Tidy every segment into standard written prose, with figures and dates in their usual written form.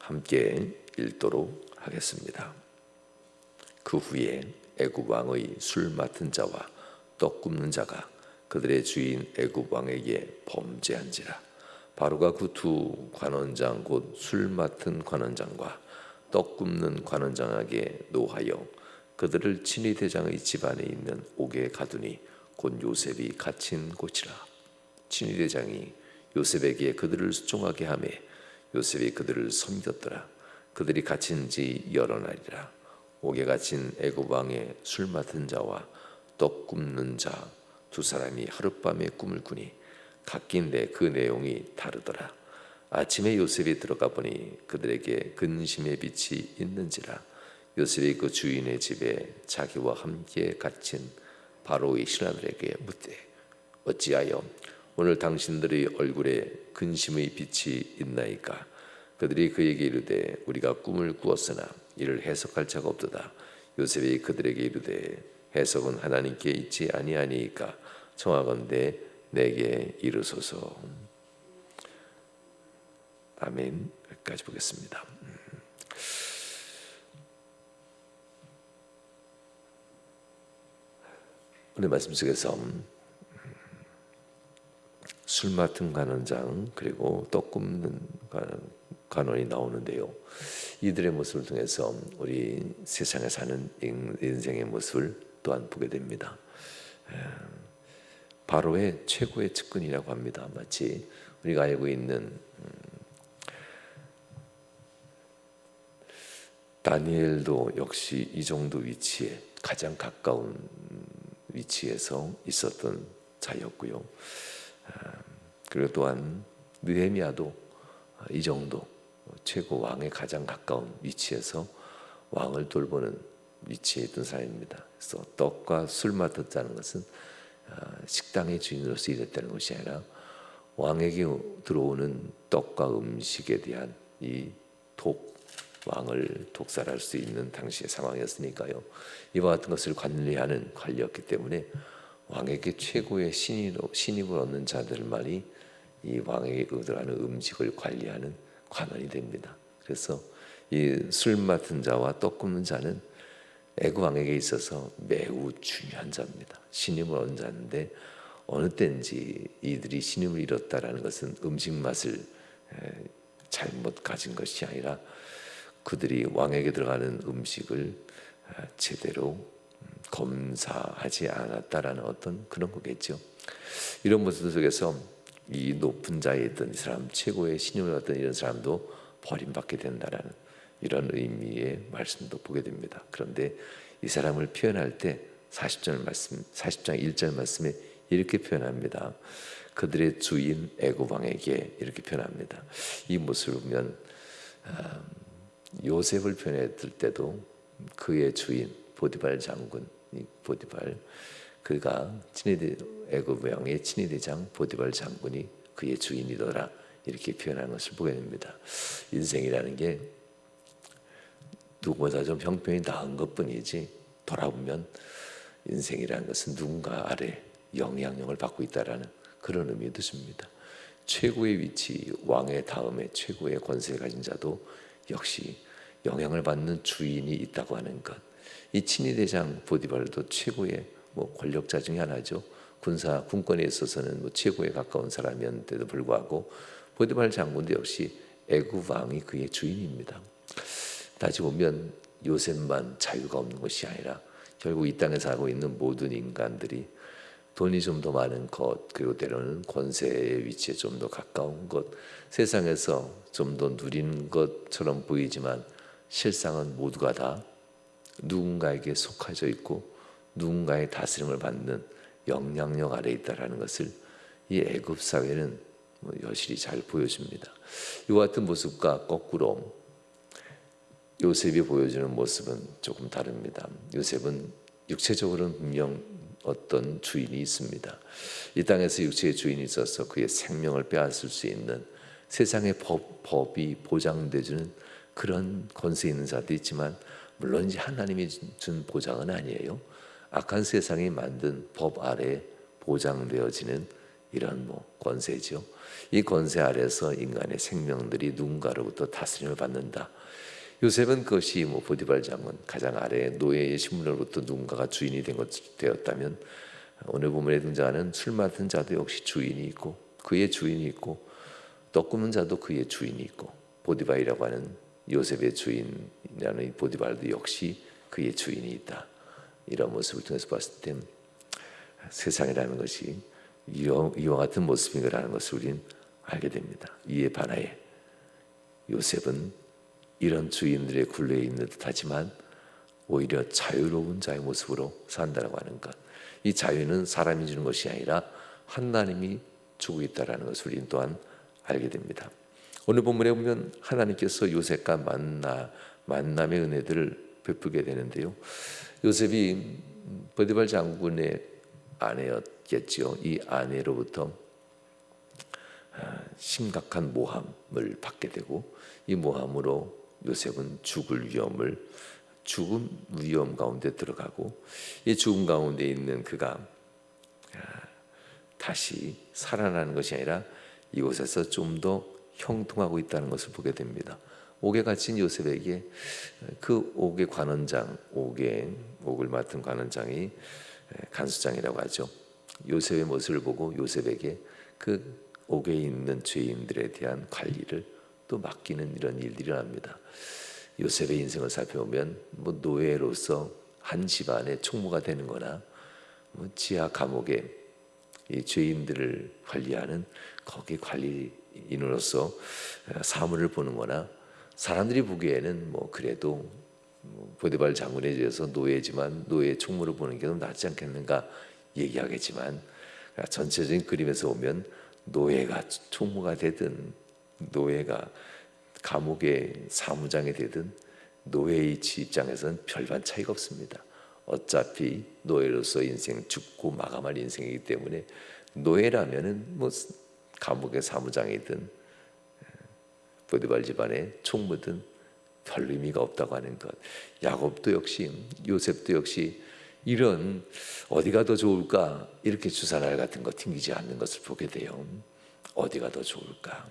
함께 읽도록 하겠습니다. 그 후에 애굽 왕의 술 맡은 자와 떡 굽는 자가 그들의 주인 애굽 왕에게 범죄한지라. 바로가 그 두 관원장 곧 술 맡은 관원장과 떡 굽는 관원장에게 노하여 그들을 친위 대장의 집안에 있는 옥에 가두니 곧 요셉이 갇힌 곳이라. 친위 대장이 요셉에게 그들을 수종하게 하매 요셉이 그들을 섬겼더라. 그들이 갇힌 지 여러 날이라. 옥에 갇힌 애굽 왕의 술 맡은 자와 떡 굽는 자 두 사람이 하룻밤에 꿈을 꾸니 각기인데 그 내용이 다르더라. 아침에 요셉이 들어가 보니 그들에게 근심의 빛이 있는지라. 요셉이 그 주인의 집에 자기와 함께 갇힌 바로의 신하들에게 묻되 어찌하여 오늘 당신들의 얼굴에 근심의 빛이 있나이까? 그들이 그에게 이르되 우리가 꿈을 꾸었으나 이를 해석할 자가 없도다. 요셉이 그들에게 이르되 해석은 하나님께 있지 아니하니이까 청하건대 내게 이르소서. 아멘. 여기까지 보겠습니다. 오늘 말씀 속에서 술 맡은 관원장 그리고 떡 굽는 관원이 나오는데요. 이들의 모습을 통해서 우리 세상에 사는 인생의 모습을 또한 보게 됩니다. 바로의 최고의 측근이라고 합니다. 마치 우리가 알고 있는 다니엘도 역시 이 정도 위치에 가장 가까운 위치에서 있었던 자였고요. 그리고 또한 느헤미야도 이 정도 최고 왕에 가장 가까운 위치에서 왕을 돌보는 위치에 있던 사람입니다. 그래서 떡과 술 맡았다는 것은 식당의 주인으로서 일했다는 것이 아니라 왕에게 들어오는 떡과 음식에 대한 이 왕을 독살할 수 있는 당시의 상황이었으니까요. 이와 같은 것을 관리하는 관리였기 때문에 왕에게 최고의 신임을 얻는 자들만이 이 왕에게 들어가는 음식을 관리하는 관원이 됩니다. 그래서 이 술 맡은 자와 떡 굽는 자는 애굽 왕에게 있어서 매우 중요한 자입니다. 신임을 얻은 자인데 어느 때인지 이들이 신임을 잃었다라는 것은 음식 맛을 잘못 가진 것이 아니라 그들이 왕에게 들어가는 음식을 제대로 검사하지 않았다라는 어떤 그런 거겠죠. 이런 모습 속에서 이 높은 자에 있던 이 사람, 최고의 신임을 얻던 이런 사람도 버림받게 된다라는 이런 의미의 말씀도 보게 됩니다. 그런데 이 사람을 표현할 때 40장 1절 말씀에 이렇게 표현합니다. 그들의 주인 애굽 왕에게 이렇게 표현합니다. 이 모습을 보면 요셉을 표현했을 때도 그의 주인 보디발 장군, 보디발 그가 애굽 왕의 친위대장 보디발 장군이 그의 주인이더라 이렇게 표현하는 것을 보게 됩니다. 인생이라는 게 누구보다 좀 형편이 나은 것뿐이지 돌아보면 인생이라는 것은 누군가 아래 영향력을 받고 있다라는 그런 의미도 줍니다. 최고의 위치, 왕의 다음에 최고의 권세를 가진 자도 역시 영향을 받는 주인이 있다고 하는 것. 이 친위대장 보디발도 최고의 권력자 중에 하나죠. 군권에 있어서는 최고에 가까운 사람이었는데도 불구하고 보디발 장군도 역시 애굽 왕이 그의 주인입니다. 따지고 보면 요셉만 자유가 없는 것이 아니라 결국 이 땅에 살고 있는 모든 인간들이 돈이 좀 더 많은 것, 그리고 때로는 권세의 위치에 좀 더 가까운 것, 세상에서 좀 더 누리는 것처럼 보이지만 실상은 모두가 다 누군가에게 속하져 있고 누군가의 다스림을 받는 영향력 아래에 있다는 것을 이 애굽 사회는 여실히 잘 보여줍니다. 이와 같은 모습과 거꾸로 요셉이 보여주는 모습은 조금 다릅니다. 요셉은 육체적으로는 분명 어떤 주인이 있습니다. 이 땅에서 육체의 주인이 있어서 그의 생명을 빼앗을 수 있는 세상의 법이 보장되주는 그런 권세 있는 자도 있지만 물론 이제 하나님이 준 보장은 아니에요. 악한 세상이 만든 법 아래 보장되어지는 이런 권세죠. 이 권세 아래서 인간의 생명들이 누군가로부터 다스림을 받는다. 요셉은 그것이 보디발 장군 가장 아래 노예의 신분으로부터 누군가가 주인이 되었다면, 오늘 본문에 등장하는 술 맡은 자도 역시 주인이 있고 그의 주인이 있고 떡 굽는 자도 그의 주인이 있고 보디발이라고 하는 요셉의 주인이라는 이 보디발도 역시 그의 주인이 있다. 이런 모습을 통해서 봤을 때 세상이라는 것이 이와 같은 모습인가라는 것을 우리는 알게 됩니다. 이에 반하에 요셉은 이런 주인들의 굴레에 있는 듯하지만 오히려 자유로운 자의 모습으로 산다라고 하는 것, 이 자유는 사람이 주는 것이 아니라 하나님이 주고 있다라는 것을 우리는 또한 알게 됩니다. 오늘 본문에 보면 하나님께서 요셉과 만남의 은혜들을 베풀게 되는데요. 요셉이 보디발 장군의 아내였겠지요. 이 아내로부터 심각한 모함을 받게 되고 이 모함으로 요셉은 죽음 위험 가운데 들어가고, 이 죽음 가운데 있는 그가 다시 살아나는 것이 아니라 이곳에서 좀 더 형통하고 있다는 것을 보게 됩니다. 옥에 갇힌 요셉에게 그 옥의 관원장, 옥을 맡은 관원장이 간수장이라고 하죠. 요셉의 모습을 보고 요셉에게 그 옥에 있는 죄인들에 대한 관리를 또 맡기는 이런 일들이 일어납니다. 요셉의 인생을 살펴보면 노예로서 한 집안의 총무가 되는 거나 지하 감옥에 이 죄인들을 관리하는 거기 관리인으로서 사물을 보는 거나, 사람들이 보기에는 그래도 보디발 장군에 의해서 노예지만 노예 총무를 보는 게 더 낫지 않겠는가 얘기하겠지만, 전체적인 그림에서 보면 노예가 총무가 되든 노예가 감옥의 사무장이 되든 노예의 입장에서는 별반 차이가 없습니다. 어차피 노예로서 인생 죽고 마감할 인생이기 때문에 노예라면은 감옥의 사무장이든 보디발 집안의 총무든 별 의미가 없다고 하는 것. 야곱도 역시, 요셉도 역시 이런 어디가 더 좋을까 이렇게 주사날 같은 거 튕기지 않는 것을 보게 돼요. 어디가 더 좋을까?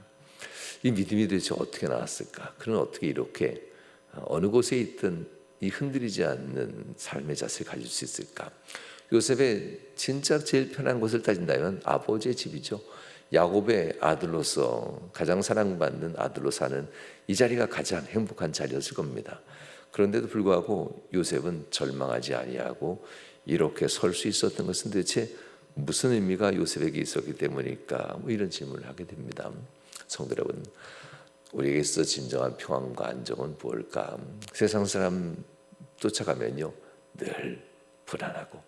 이 믿음이 도대체 어떻게 나왔을까? 그는 어떻게 이렇게 어느 곳에 있든 이 흔들리지 않는 삶의 자세를 가질 수 있을까? 요셉의 진짜 제일 편한 곳을 따진다면 아버지의 집이죠. 야곱의 아들로서 가장 사랑받는 아들로 사는 이 자리가 가장 행복한 자리였을 겁니다. 그런데도 불구하고 요셉은 절망하지 아니하고 이렇게 설 수 있었던 것은 도대체 무슨 의미가 요셉에게 있었기 때문일까? 이런 질문을 하게 됩니다. 성도 여러분, 우리에게 있어 진정한 평안과 안정은 무엇일까? 세상 사람 쫓아가면요 늘 불안하고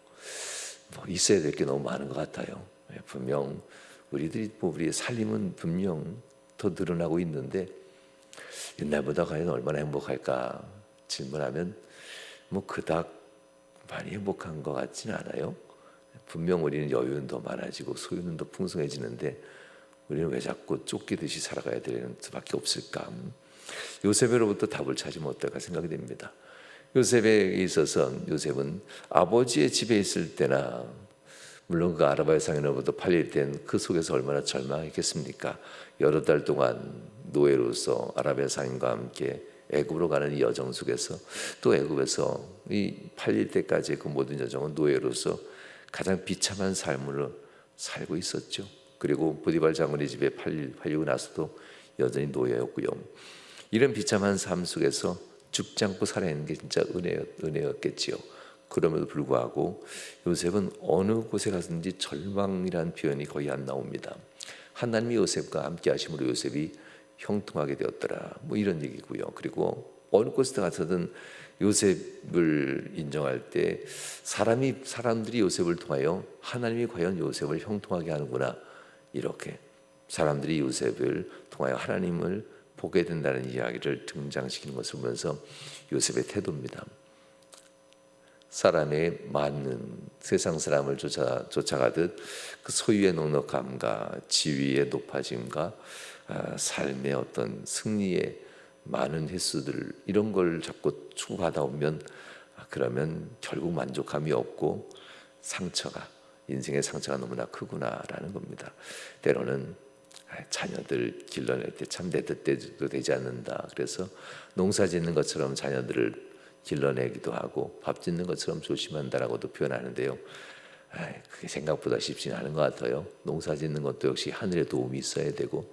있어야 될 게 너무 많은 것 같아요. 분명 우리의 살림은 분명 더 늘어나고 있는데 옛날보다 과연 얼마나 행복할까 질문하면 그닥 많이 행복한 것 같지는 않아요. 분명 우리는 여유는 더 많아지고 소유는 더 풍성해지는데 우리는 왜 자꾸 쫓기듯이 살아가야 되는 수밖에 없을까? 요셉으로부터 답을 찾지 못할까 생각이 됩니다. 요셉에 있어서 요셉은 아버지의 집에 있을 때나 물론 그 아라바의 상인으로부터 팔릴 땐 그 속에서 얼마나 절망했겠습니까? 여러 달 동안 노예로서 아라비아 상인과 함께 애굽으로 가는 이 여정 속에서 또 애굽에서 이 팔릴 때까지 그 모든 여정은 노예로서 가장 비참한 삶을 살고 있었죠. 그리고 보디발 장군의 집에 팔리고 나서도 여전히 노예였고요. 이런 비참한 삶 속에서 죽지 않고 살아있는 게 진짜 은혜였겠지요. 그럼에도 불구하고 요셉은 어느 곳에 가든지 절망이라는 표현이 거의 안 나옵니다. 하나님이 요셉과 함께 하심으로 요셉이 형통하게 되었더라, 이런 얘기고요. 그리고 어느 곳에 가서든 요셉을 인정할 때 사람들이 요셉을 통하여 하나님이 과연 요셉을 형통하게 하는구나, 이렇게 사람들이 요셉을 통하여 하나님을 보게 된다는 이야기를 등장시키는 것을 보면서 요셉의 태도입니다. 사람의 많은 세상 사람을 쫓아가듯 그 소유의 넉넉함과 지위의 높아짐과 삶의 어떤 승리의 많은 횟수들, 이런 걸 자꾸 추구하다 보면 그러면 결국 만족감이 없고 상처가, 인생의 상처가 너무나 크구나라는 겁니다. 때로는 자녀들 길러낼 때 참 내 뜻대로 되지 않는다. 그래서 농사 짓는 것처럼 자녀들을 길러내기도 하고 밥 짓는 것처럼 조심한다라고도 표현하는데요. 그게 생각보다 쉽지는 않은 것 같아요. 농사 짓는 것도 역시 하늘의 도움이 있어야 되고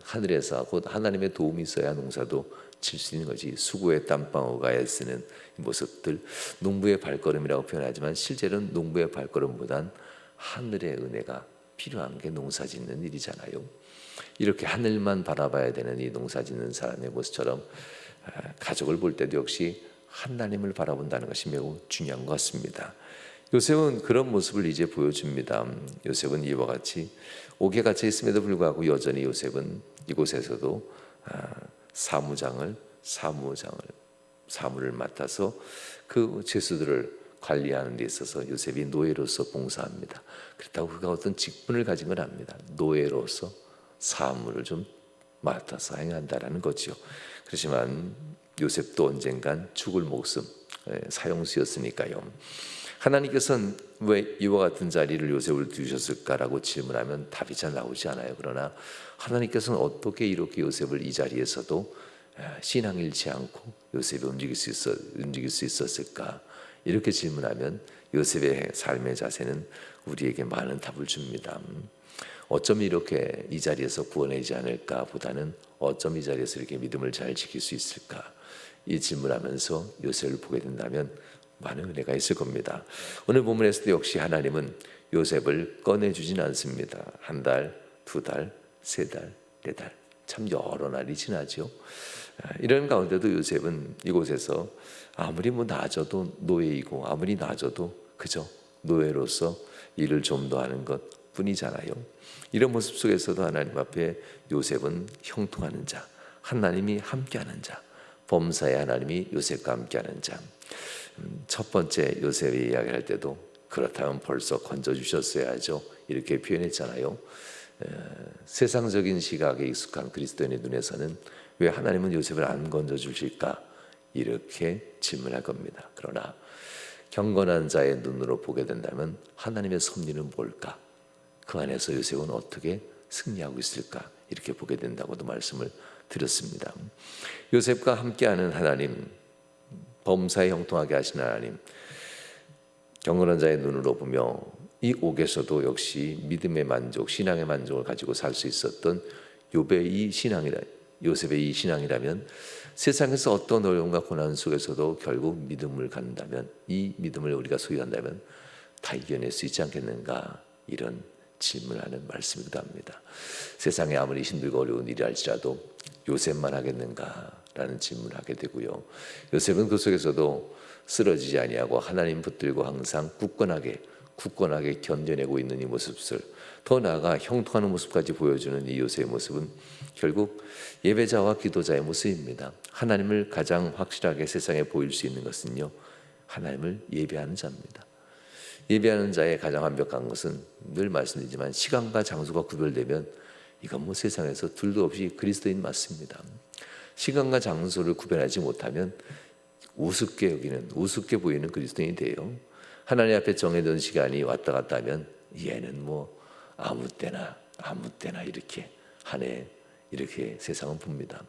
하늘에서 곧 하나님의 도움이 있어야 농사도 칠 수 있는 거지. 수고의 땀방울과 애쓰는 모습들, 농부의 발걸음이라고 표현하지만 실제로는 농부의 발걸음보단 하늘의 은혜가 필요한 게 농사 짓는 일이잖아요. 이렇게 하늘만 바라봐야 되는 이 농사 짓는 사람의 모습처럼 가족을 볼 때도 역시 하나님을 바라본다는 것이 매우 중요한 것 같습니다. 요셉은 그런 모습을 이제 보여줍니다. 요셉은 이와 같이 옥에 갇혀 있음에도 불구하고 여전히 요셉은 이곳에서도 사무를 맡아서 그 죄수들을 관리하는 데 있어서 요셉이 노예로서 봉사합니다. 그렇다고 그가 어떤 직분을 가진 건 아닙니다. 노예로서 사무를 좀 맡아서 행한다라는 거죠. 그렇지만 요셉도 언젠간 죽을 목숨 사형수였으니까요. 하나님께서는 왜 이와 같은 자리를 요셉을 두셨을까라고 질문하면 답이 잘 나오지 않아요. 그러나 하나님께서는 어떻게 이렇게 요셉을 이 자리에서도 신앙 잃지 않고 요셉이 움직일 수 있었을까? 이렇게 질문하면 요셉의 삶의 자세는 우리에게 많은 답을 줍니다. 어쩜 이렇게 이 자리에서 구원하지 않을까 보다는 어쩜 이 자리에서 이렇게 믿음을 잘 지킬 수 있을까? 이 질문하면서 요셉을 보게 된다면 많은 은혜가 있을 겁니다. 오늘 본문에서도 역시 하나님은 요셉을 꺼내주진 않습니다. 한 달, 두 달, 세 달, 네 달, 참 여러 날이 지나죠. 이런 가운데도 요셉은 이곳에서 아무리 낮아도 노예이고 아무리 낮아도 그저 노예로서 일을 좀 더 하는 것 뿐이잖아요. 이런 모습 속에서도 하나님 앞에 요셉은 형통하는 자, 하나님이 함께하는 자, 범사의 하나님이 요셉과 함께하는 자. 첫 번째 요셉의 이야기를 할 때도 그렇다면 벌써 건져주셨어야죠, 이렇게 표현했잖아요. 세상적인 시각에 익숙한 그리스도인의 눈에서는 왜 하나님은 요셉을 안 건져주실까 이렇게 질문할 겁니다. 그러나 경건한 자의 눈으로 보게 된다면 하나님의 섭리는 뭘까? 그 안에서 요셉은 어떻게 승리하고 있을까? 이렇게 보게 된다고도 말씀을 드렸습니다. 요셉과 함께하는 하나님, 범사에 형통하게 하시는 하나님, 경건한 자의 눈으로 보며 이 옥에서도 역시 믿음의 만족, 신앙의 만족을 가지고 살 수 있었던 요셉의 이 신앙이라면 세상에서 어떤 어려움과 고난 속에서도 결국 믿음을 갖는다면, 이 믿음을 우리가 소유한다면 다 이겨낼 수 있지 않겠는가, 이런 질문하는 말씀이기도 합니다. 세상에 아무리 힘들고 어려운 일이 할지라도 요셉만 하겠는가라는 질문을 하게 되고요. 요셉은 그 속에서도 쓰러지지 아니하고 하나님 붙들고 항상 굳건하게 견뎌내고 있는 이 모습을, 더 나아가 형통하는 모습까지 보여주는 이 요셉의 모습은 결국 예배자와 기도자의 모습입니다. 하나님을 가장 확실하게 세상에 보일 수 있는 것은요, 하나님을 예배하는 자입니다. 예배하는 자의 가장 완벽한 것은 늘 말씀드리지만 시간과 장소가 구별되면 이건 세상에서 둘도 없이 그리스도인 맞습니다. 시간과 장소를 구별하지 못하면 우습게 보이는 그리스도인이 돼요. 하나님 앞에 정해둔 시간이 왔다 갔다 하면 얘는 아무 때나 이렇게 하네, 이렇게 세상은 봅니다.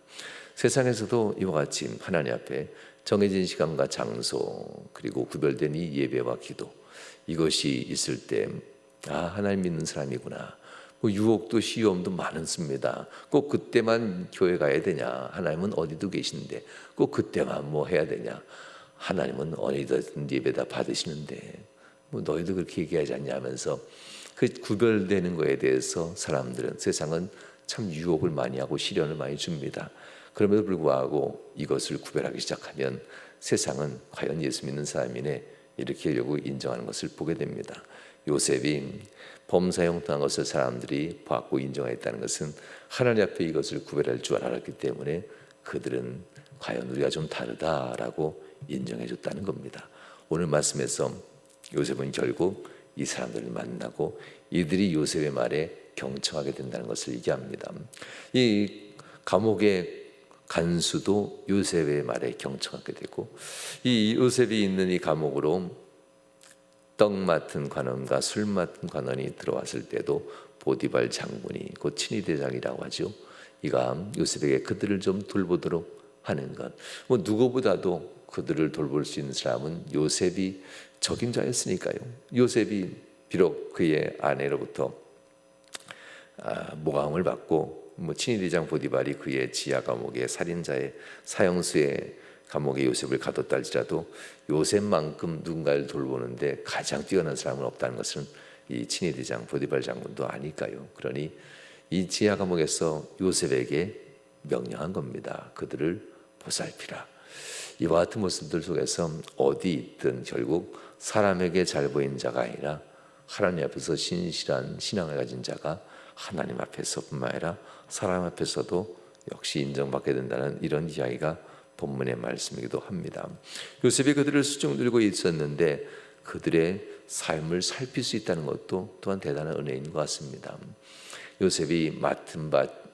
세상에서도 이와 같이 하나님 앞에 정해진 시간과 장소, 그리고 구별된 이 예배와 기도, 이것이 있을 때 하나님 믿는 사람이구나. 유혹도 시험도 많습니다. 꼭 그때만 교회 가야 되냐? 하나님은 어디도 계시는데 꼭 그때만 해야 되냐? 하나님은 어디든 예배 다 받으시는데 너희도 그렇게 얘기하지 않냐 하면서 그 구별되는 거에 대해서 세상은 참 유혹을 많이 하고 시련을 많이 줍니다. 그럼에도 불구하고 이것을 구별하기 시작하면 세상은 과연 예수 믿는 사람이네, 이렇게 하려고 인정하는 것을 보게 됩니다. 요셉이 범사에 형통한 것을 사람들이 봤고 인정했다는 것은 하나님 앞에 이것을 구별할 줄 알았기 때문에 그들은 과연 우리가 좀 다르다라고 인정해 줬다는 겁니다. 오늘 말씀에서 요셉은 결국 이 사람들을 만나고 이들이 요셉의 말에 경청하게 된다는 것을 얘기합니다. 이 감옥의 간수도 요셉의 말에 경청하게 되고, 이 요셉이 있는 이 감옥으로 떡 맡은 관원과 술 맡은 관원이 들어왔을 때도 보디발 장군이 곧 친위 대장이라고 하죠. 이가 요셉에게 그들을 좀 돌보도록 하는 것. 뭐 누구보다도 그들을 돌볼 수 있는 사람은 요셉이 적임자였으니까요. 요셉이 비록 그의 아내로부터 모함을 받고 친위 대장 보디발이 그의 지하 감옥의 살인자의 사형수의 감옥에 요셉을 가뒀다 할지라도 요셉만큼 누군가를 돌보는데 가장 뛰어난 사람은 없다는 것은 이 친위 대장 보디발 장군도 아니까요. 그러니 이 지하 감옥에서 요셉에게 명령한 겁니다. 그들을 보살피라. 이와 같은 모습들 속에서 어디 있든 결국 사람에게 잘 보이는 자가 아니라 하나님 앞에서 신실한 신앙을 가진 자가 하나님 앞에서뿐만 아니라 사람 앞에서도 역시 인정받게 된다는 이런 이야기가 본문의 말씀이기도 합니다. 요셉이 그들을 수중 들고 있었는데 그들의 삶을 살필 수 있다는 것도 또한 대단한 은혜인 것 같습니다. 요셉이 맡은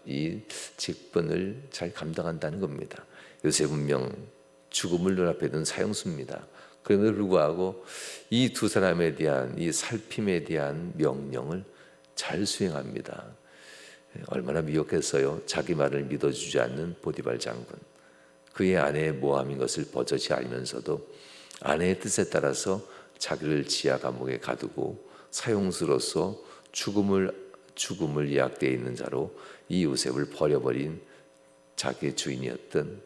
이 직분을 잘 감당한다는 겁니다. 요셉은 분명 죽음을 눈앞에 둔 사형수입니다. 그럼에도 불구하고 이 두 사람에 대한 이 살핌에 대한 명령을 잘 수행합니다. 얼마나 미혹했어요. 자기 말을 믿어주지 않는 보디발 장군. 그의 아내의 모함인 것을 버젓이 알면서도 아내의 뜻에 따라서 자기를 지하 감옥에 가두고 사형수로서 죽음을 예약되어 있는 자로 이 요셉을 버려버린 자기의 주인이었던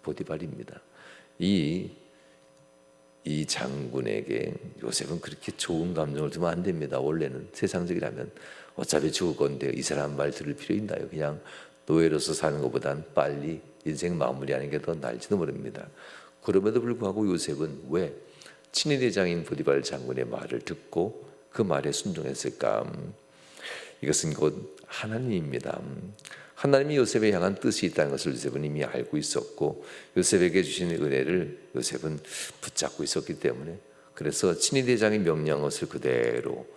보디발입니다. 이 장군에게 요셉은 그렇게 좋은 감정을 두면 안 됩니다. 원래는 세상적이라면 어차피 죽을 건데 이 사람 말 들을 필요 있나요? 그냥 노예로서 사는 것보단 빨리 인생 마무리하는 게 더 나을지도 모릅니다. 그럼에도 불구하고 요셉은 왜 친위 대장인 보디발 장군의 말을 듣고 그 말에 순종했을까? 이것은 곧 하나님입니다. 하나님이 요셉에 향한 뜻이 있다는 것을 요셉은 이미 알고 있었고 요셉에게 주신 은혜를 요셉은 붙잡고 있었기 때문에 그래서 친위 대장이 명령한 것을 그대로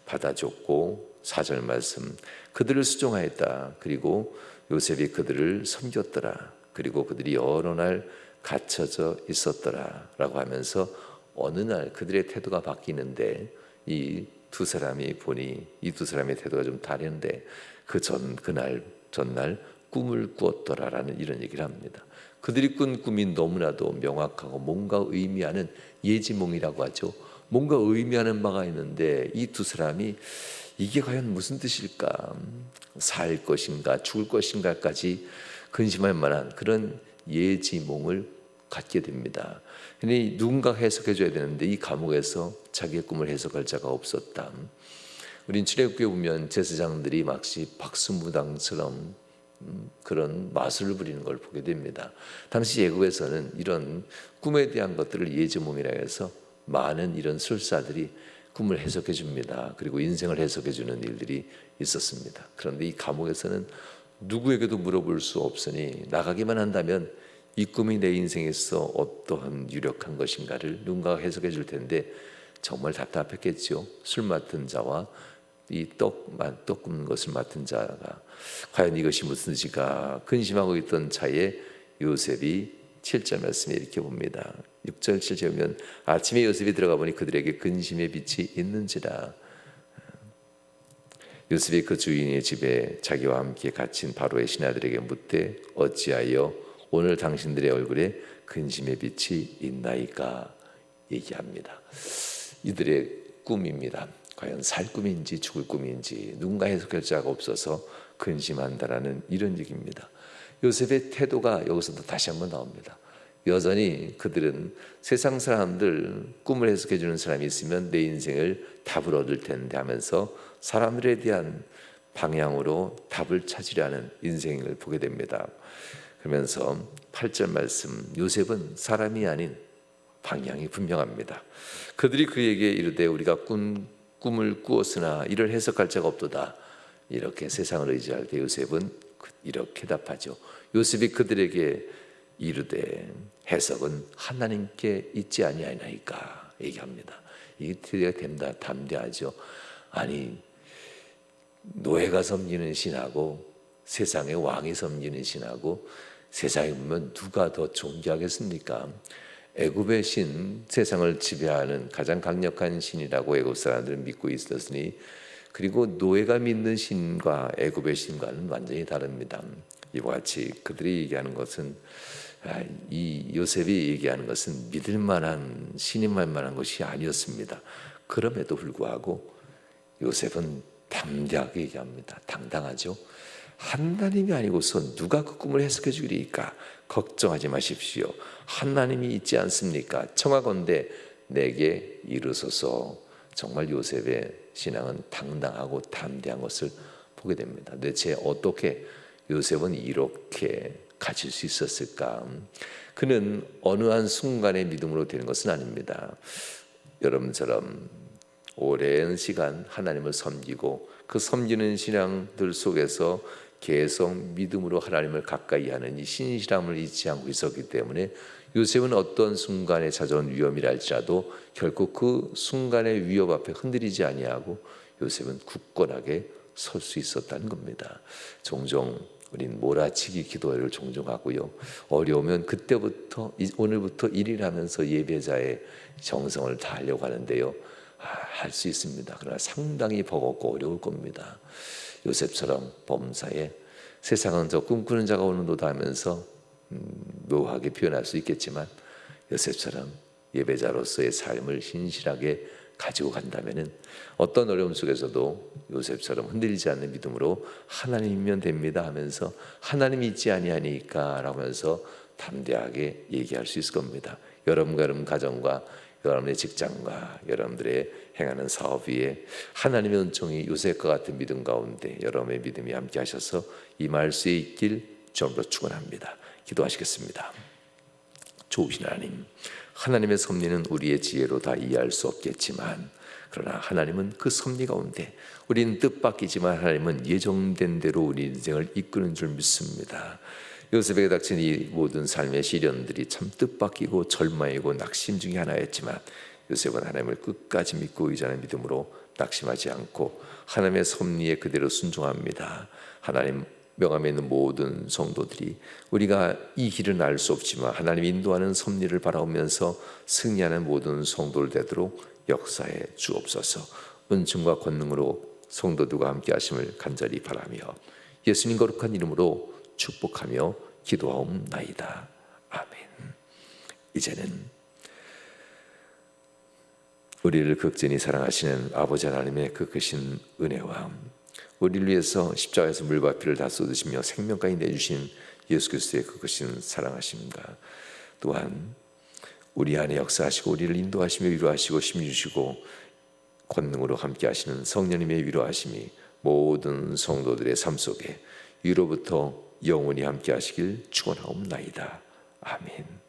받아줬고 4절 말씀 그들을 수종하였다. 그리고 요셉이 그들을 섬겼더라. 그리고 그들이 여러 날 갇혀져 있었더라 라고 하면서 어느 날 그들의 태도가 바뀌는데 이 두 사람이 보니 이 두 사람의 태도가 좀 다른데 그날 전날 꿈을 꾸었더라라는 이런 얘기를 합니다. 그들이 꾼 꿈이 너무나도 명확하고 뭔가 의미하는 예지몽이라고 하죠. 뭔가 의미하는 바가 있는데 이 두 사람이 이게 과연 무슨 뜻일까? 살 것인가 죽을 것인가까지 근심할 만한 그런 예지몽을 갖게 됩니다. 근데 누군가 해석해 줘야 되는데 이 감옥에서 자기의 꿈을 해석할 자가 없었다. 우린 출애굽기에 보면 제사장들이 마치 박수무당처럼 그런 마술을 부리는 걸 보게 됩니다. 당시 애국에서는 이런 꿈에 대한 것들을 예지몽이라 해서 많은 이런 술사들이 꿈을 해석해 줍니다. 그리고 인생을 해석해 주는 일들이 있었습니다. 그런데 이 감옥에서는 누구에게도 물어볼 수 없으니 나가기만 한다면 이 꿈이 내 인생에서 어떠한 유력한 것인가를 누군가가 해석해 줄 텐데 정말 답답했겠죠. 술 맡은 자와 이 떡 굽는 것을 맡은 자가 과연 이것이 무슨 뜻일까 근심하고 있던 차에 요셉이 7절 말씀에 이렇게 봅니다. 6절 7절 보면 아침에 요셉이 들어가 보니 그들에게 근심의 빛이 있는지라. 요셉이 그 주인의 집에 자기와 함께 갇힌 바로의 신하들에게 묻되 어찌하여 오늘 당신들의 얼굴에 근심의 빛이 있나이까 얘기합니다. 이들의 꿈입니다. 과연 살 꿈인지 죽을 꿈인지 누군가 해석할 자가 없어서 근심한다라는 이런 얘기입니다. 요셉의 태도가 여기서도 다시 한번 나옵니다. 여전히 그들은 세상 사람들 꿈을 해석해 주는 사람이 있으면 내 인생을 답을 얻을 텐데 하면서 사람들에 대한 방향으로 답을 찾으려는 인생을 보게 됩니다. 그러면서 8절 말씀 요셉은 사람이 아닌 방향이 분명합니다. 그들이 그에게 이르되 우리가 꿈을 꾸었으나 이를 해석할 자가 없도다. 이렇게 세상을 의지할 때 요셉은 이렇게 답하죠. 요셉이 그들에게 이르되 해석은 하나님께 있지 아니하나이까 얘기합니다. 이게 되게 담대하죠. 아니 노예가 섬기는 신하고 세상의 왕이 섬기는 신하고 세상에 보면 누가 더 존귀하겠습니까? 애굽의 신, 세상을 지배하는 가장 강력한 신이라고 애굽 사람들은 믿고 있었으니, 그리고 노예가 믿는 신과 애굽의 신과는 완전히 다릅니다. 이와 같이 그들이 얘기하는 것은, 이 요셉이 얘기하는 것은 믿을 만한, 신임할 만한 것이 아니었습니다. 그럼에도 불구하고 요셉은 담대하게 얘기합니다. 당당하죠. 하나님이 아니고서 누가 그 꿈을 해석해 주리까? 걱정하지 마십시오. 하나님이 있지 않습니까? 청하건대 내게 이르소서. 정말 요셉의 신앙은 당당하고 담대한 것을 보게 됩니다. 대체 어떻게 요셉은 이렇게 가질 수 있었을까? 그는 어느 한 순간의 믿음으로 되는 것은 아닙니다. 여러분처럼 오랜 시간 하나님을 섬기고 그 섬기는 신앙들 속에서 계속 믿음으로 하나님을 가까이 하는 이 신실함을 잊지 않고 있었기 때문에 요셉은 어떤 순간에 찾아온 위험이라 할지라도 결코 그 순간의 위협 앞에 흔들리지 아니하고 요셉은 굳건하게 설 수 있었다는 겁니다. 종종 우린 몰아치기 기도회를 종종 하고요. 어려우면 그때부터 오늘부터 1일 하면서 예배자의 정성을 다하려고 하는데요. 할 수 있습니다. 그러나 상당히 버겁고 어려울 겁니다. 요셉처럼 범사에 세상은 저 꿈꾸는 자가 오는도다 하면서 묘하게 표현할 수 있겠지만, 요셉처럼 예배자로서의 삶을 신실하게 가지고 간다면은 어떤 어려움 속에서도 요셉처럼 흔들리지 않는 믿음으로 하나님이면 됩니다 하면서 하나님이 있지 아니하니까 라면서 담대하게 얘기할 수 있을 겁니다. 여러분과 여러분 가정과 여러분의 직장과 여러분들의 행하는 사업 위에 하나님의 은총이 요셉과 같은 믿음 가운데 여러분의 믿음이 함께 하셔서 임할 수 있길 주님으로 축원합니다. 기도하시겠습니다. 좋으신 하나님, 하나님의 섭리는 우리의 지혜로 다 이해할 수 없겠지만, 그러나 하나님은 그 섭리 가운데 우리는 뜻밖이지만 하나님은 예정된 대로 우리 인생을 이끄는 줄 믿습니다. 요셉에게 닥친 이 모든 삶의 시련들이 참 뜻밖이고 절망이고 낙심 중에 하나였지만, 요셉은 하나님을 끝까지 믿고 의지하는 믿음으로 낙심하지 않고 하나님의 섭리에 그대로 순종합니다. 하나님 명함에 있는 모든 성도들이 우리가 이 길은 알 수 없지만 하나님 인도하는 섭리를 바라보면서 승리하는 모든 성도를 되도록 역사해 주옵소서. 은총과 권능으로 성도들과 함께 하심을 간절히 바라며 예수님 거룩한 이름으로 축복하며 기도하옵나이다. 아멘. 이제는 우리를 극진히 사랑하시는 아버지 하나님의 그 크신 은혜와 우리를 위해서 십자가에서 물과 피를 다 쏟으시며 생명까지 내주신 예수 그리스도의 그 크신 사랑하십니다. 또한 우리 안에 역사하시고 우리를 인도하시며 위로하시고 힘 주시고 권능으로 함께 하시는 성령님의 위로하심이 모든 성도들의 삶 속에 위로부터 영원히 함께 하시길 축원하옵나이다. 아멘.